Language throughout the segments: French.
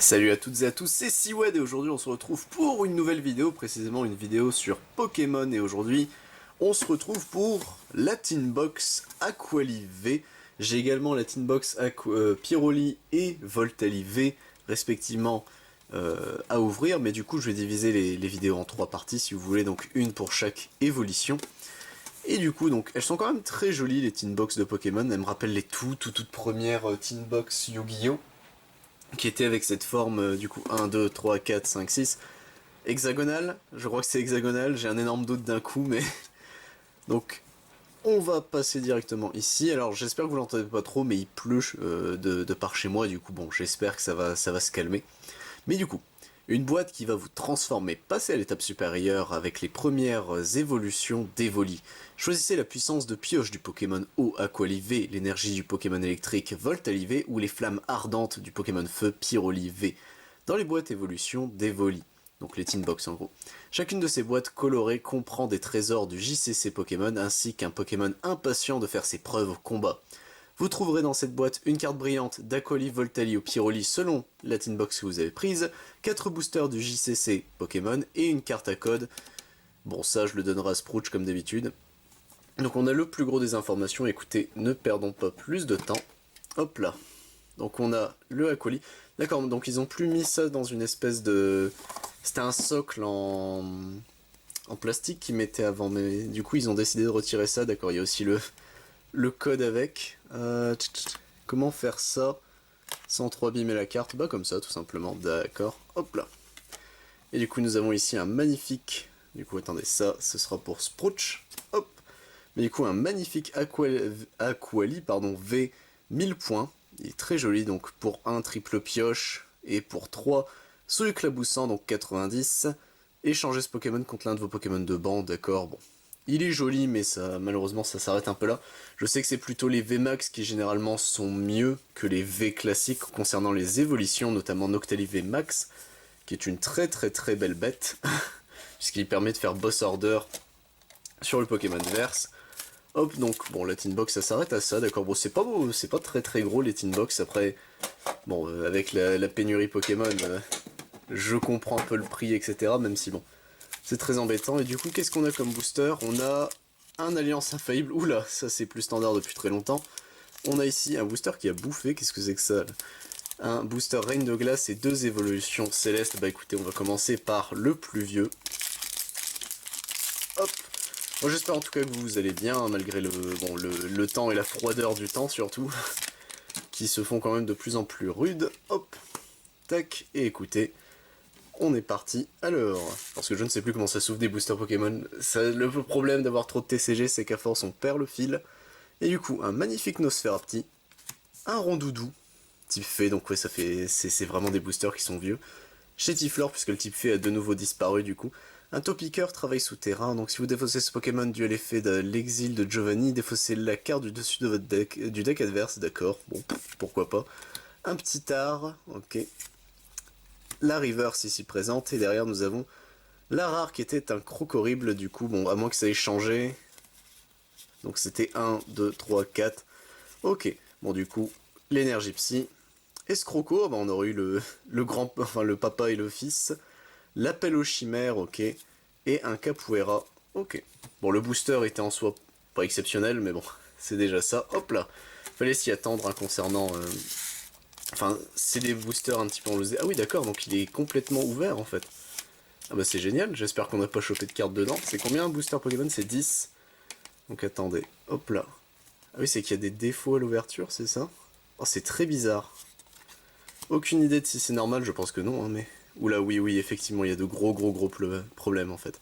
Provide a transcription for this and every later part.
Salut à toutes et à tous, c'est Siwed et aujourd'hui on se retrouve pour une nouvelle vidéo, précisément une vidéo sur Pokémon et aujourd'hui on se retrouve pour la Tin Box Aquali V. J'ai également la Tin Box Pyroli et Voltali V respectivement à ouvrir, mais du coup je vais diviser les vidéos en trois parties si vous voulez, donc une pour chaque évolution. Et du coup donc elles sont quand même très jolies les Tin Box de Pokémon, elles me rappellent les toutes premières Tin Box Yu-Gi-Oh! Qui était avec cette forme du coup 1, 2, 3, 4, 5, 6 hexagonale, je crois que c'est hexagonal, j'ai un énorme doute d'un coup mais donc on va passer directement ici. Alors j'espère que vous l'entendez pas trop mais il pleut de par chez moi et du coup bon j'espère que ça va se calmer. Mais du coup, une boîte qui va vous transformer, passer à l'étape supérieure avec les premières évolutions d'Evoli. Choisissez la puissance de pioche du Pokémon Eau Aquali V, l'énergie du Pokémon électrique Voltali V ou les flammes ardentes du Pokémon Feu Pyroli V dans les boîtes évolution d'Evoli. Donc les Tin Box en gros. Chacune de ces boîtes colorées comprend des trésors du JCC Pokémon ainsi qu'un Pokémon impatient de faire ses preuves au combat. Vous trouverez dans cette boîte une carte brillante d'Aquali, Voltali ou Pyroli selon la Tin Box que vous avez prise, 4 boosters du JCC Pokémon et une carte à code. Bon ça je le donnerai à Sprouch comme d'habitude. Donc on a le plus gros des informations, écoutez, ne perdons pas plus de temps. Hop là. Donc on a le Aquali. D'accord, donc ils ont plus mis ça dans une espèce de... C'était un socle en plastique qu'ils mettaient avant, mais du coup ils ont décidé de retirer ça, d'accord, il y a aussi le code avec. Comment faire ça sans trop abîmer la carte? Bah comme ça tout simplement, d'accord, hop là. Et du coup nous avons ici un magnifique, du coup attendez, ça ce sera pour Sprouch, hop. Mais du coup un magnifique Aquali, pardon, V 1000 points, il est très joli, donc pour un triple pioche et pour 3 sous éclaboussant, donc 90. Échangez ce Pokémon contre l'un de vos Pokémon de banc, d'accord, bon. Il est joli, mais ça, malheureusement, ça s'arrête un peu là. Je sais que c'est plutôt les VMAX qui généralement sont mieux que les V classiques concernant les évolutions, notamment Noctali VMAX, qui est une très très très belle bête, puisqu'il permet de faire boss order sur le Pokémon verse. Hop, donc bon, la Tin Box ça s'arrête à ça, d'accord. Bon, c'est pas beau, c'est pas très très gros les Tin Box. Après, bon, avec la pénurie Pokémon, je comprends un peu le prix, etc. Même si bon, c'est très embêtant. Et du coup, qu'est-ce qu'on a comme booster? On a un Alliance Infaillible. Oula, ça c'est plus standard depuis très longtemps. On a ici un booster qui a bouffé. Qu'est-ce que c'est que ça là? Un booster Reine de Glace et 2 évolutions célestes. Bah écoutez, on va commencer par le plus vieux. Hop. Moi j'espère en tout cas que vous allez bien, hein, malgré le temps et la froideur du temps surtout, qui se font quand même de plus en plus rudes. Hop. Tac. Et écoutez. On est parti, alors, parce que je ne sais plus comment ça s'ouvre des boosters Pokémon, le problème d'avoir trop de TCG c'est qu'à force on perd le fil, et du coup un magnifique Nosferapti, un Rondoudou, type fée, donc ouais ça fait, c'est vraiment des boosters qui sont vieux, Chétiflore puisque le type fée a de nouveau disparu du coup, un Topiqueur travail souterrain, donc si vous défaussez ce Pokémon dû à l'effet de l'exil de Giovanni, défaussez la carte du dessus de votre deck, du deck adverse, d'accord, bon, pourquoi pas, un petit art, ok, la reverse ici présente, et derrière nous avons la rare qui était un croc horrible, du coup, bon, à moins que ça ait changé. Donc c'était 1, 2, 3, 4. Ok, bon du coup, l'énergie psy. Escroco, bah, on aurait eu le grand, enfin le papa et le fils. L'appel aux chimères, ok. Et un capoeira, ok. Bon, le booster était en soi pas exceptionnel, mais bon, c'est déjà ça. Hop là. Fallait s'y attendre hein, concernant... Enfin, c'est des boosters un petit peu enlosés. Ah oui, d'accord, donc il est complètement ouvert en fait. Ah bah c'est génial, j'espère qu'on n'a pas chopé de cartes dedans. C'est combien un booster Pokémon? C'est 10. Donc attendez, hop là. Ah oui, c'est qu'il y a des défauts à l'ouverture, c'est ça? Oh, c'est très bizarre. Aucune idée de si c'est normal, je pense que non, hein, mais... Oula, oui, oui, effectivement, il y a de gros problèmes, en fait.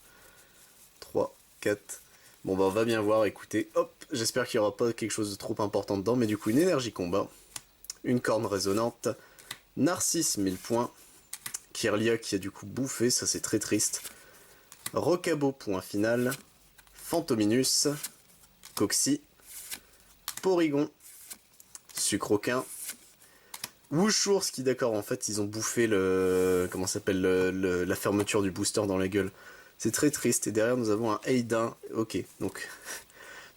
3, 4... Bon, bah, on va bien voir, écoutez. Hop, j'espère qu'il n'y aura pas quelque chose de trop important dedans, mais du coup, une énergie combat. Une corne résonante. Narcisse, 1000 points. Kirlia qui a du coup bouffé, ça c'est très triste. Rocabo, point final. Fantominus. Coxy. Porygon. Sucroquin. Wushours qui d'accord en fait ils ont bouffé le... Comment s'appelle la fermeture du booster dans la gueule. C'est très triste et derrière nous avons un Aidin. Ok donc...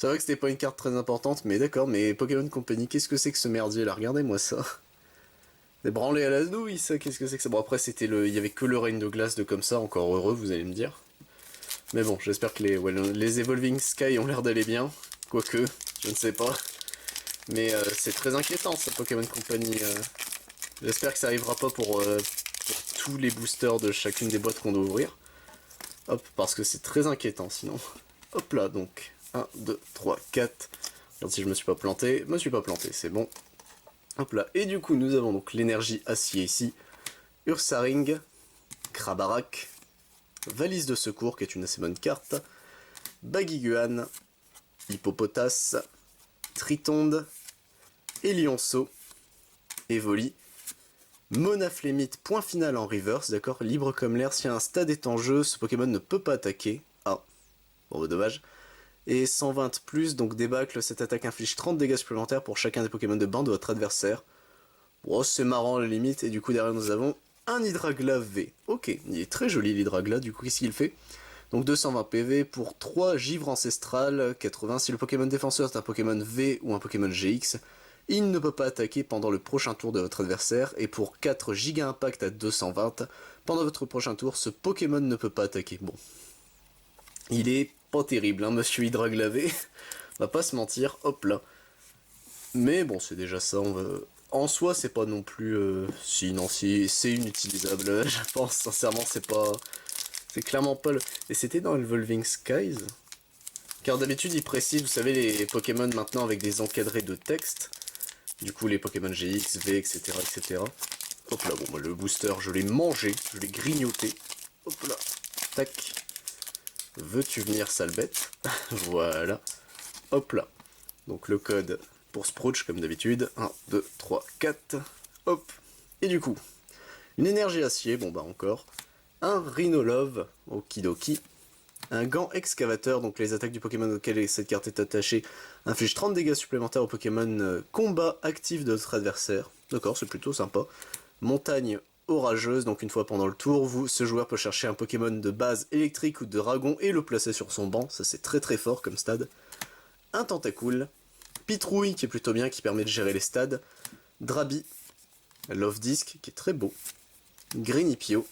C'est vrai que c'était pas une carte très importante mais d'accord mais Pokémon Company qu'est-ce que c'est que ce merdier là? Regardez-moi ça. Des branlés à la nouille, ça, qu'est-ce que c'est que ça? Bon, après, il y avait que le règne de glace de comme ça, encore heureux, vous allez me dire. Mais bon, j'espère que les Evolving Sky ont l'air d'aller bien. Quoique, je ne sais pas. Mais c'est très inquiétant, ça, Pokémon Company. J'espère que ça arrivera pas pour tous les boosters de chacune des boîtes qu'on doit ouvrir. Hop, parce que c'est très inquiétant, sinon. Hop là, donc. 1, 2, 3, 4. Regarde si je me suis pas planté. Je me suis pas planté, c'est bon. Hop là, et du coup, nous avons donc l'énergie acier ici. Ursaring. Krabarak. Valise de secours, qui est une assez bonne carte. Baguiguan. Hippopotas. Tritonde. Elionceau. Evoli. Monaflémite, point final en reverse, d'accord, libre comme l'air, si un stade est en jeu, ce Pokémon ne peut pas attaquer. Ah, bon, dommage. Et 120 plus, donc débâcle, cette attaque inflige 30 dégâts supplémentaires pour chacun des Pokémon de bande de votre adversaire. Bon, c'est marrant à la limite, et du coup derrière nous avons un Hydragla V. Ok, il est très joli l'Hydragla, du coup qu'est-ce qu'il fait? Donc 220 PV pour 3 givres ancestrales, 80 si le Pokémon défenseur est un Pokémon V ou un Pokémon GX. Il ne peut pas attaquer pendant le prochain tour de votre adversaire, et pour 4 Giga Impact à 220, pendant votre prochain tour, ce Pokémon ne peut pas attaquer. Bon. Il est pas terrible, hein, monsieur Hydraglavé. On va pas se mentir, hop là. Mais bon, c'est déjà ça, En soi, c'est pas non plus... Si, non, si, c'est inutilisable, je pense, sincèrement, c'est pas... C'est clairement pas le... Et c'était dans Evolving Skies? Car d'habitude, il précise, vous savez, les Pokémon maintenant avec des encadrés de texte. Du coup, les Pokémon GX, V, etc., etc. Hop là, bon, bah, le booster, je l'ai mangé, je l'ai grignoté. Hop là, tac. Veux-tu venir, sale bête? Voilà. Hop là. Donc le code pour Sprouch, comme d'habitude. 1, 2, 3, 4. Hop. Et du coup, une énergie acier, bon bah encore. Un Rhinolove, okidoki. Un gant excavateur, donc les attaques du Pokémon auquel cette carte est attachée infligent 30 dégâts supplémentaires au Pokémon combat actif de votre adversaire. D'accord, c'est plutôt sympa. Montagne orageuse, donc une fois pendant le tour, ce joueur peut chercher un Pokémon de base électrique ou de dragon et le placer sur son banc, ça c'est très très fort comme stade. Un Tentacool, Pitrouille qui est plutôt bien, qui permet de gérer les stades, Drabi, Love Disc qui est très beau, Greenipio,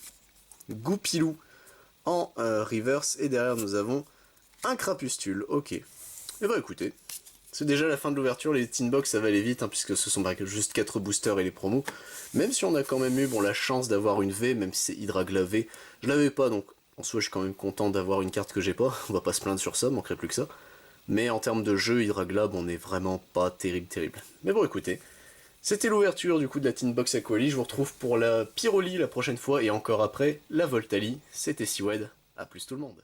Goupilou en reverse, et derrière nous avons un Crapustule, ok. Et bah écoutez, c'est déjà la fin de l'ouverture, les Teen Box ça va aller vite, hein, puisque ce sont juste 4 boosters et les promos. Même si on a quand même eu la chance d'avoir une V, même si c'est Hydragla V, je l'avais pas, donc en soi je suis quand même content d'avoir une carte que j'ai pas, on va pas se plaindre sur ça, manquerait plus que ça. Mais en termes de jeu, Hydragla, on est vraiment pas terrible. Mais bon écoutez, c'était l'ouverture du coup de la Teen Box Aquali, je vous retrouve pour la Pyroli la prochaine fois, et encore après, la Voltali, c'était Siwed, à plus tout le monde.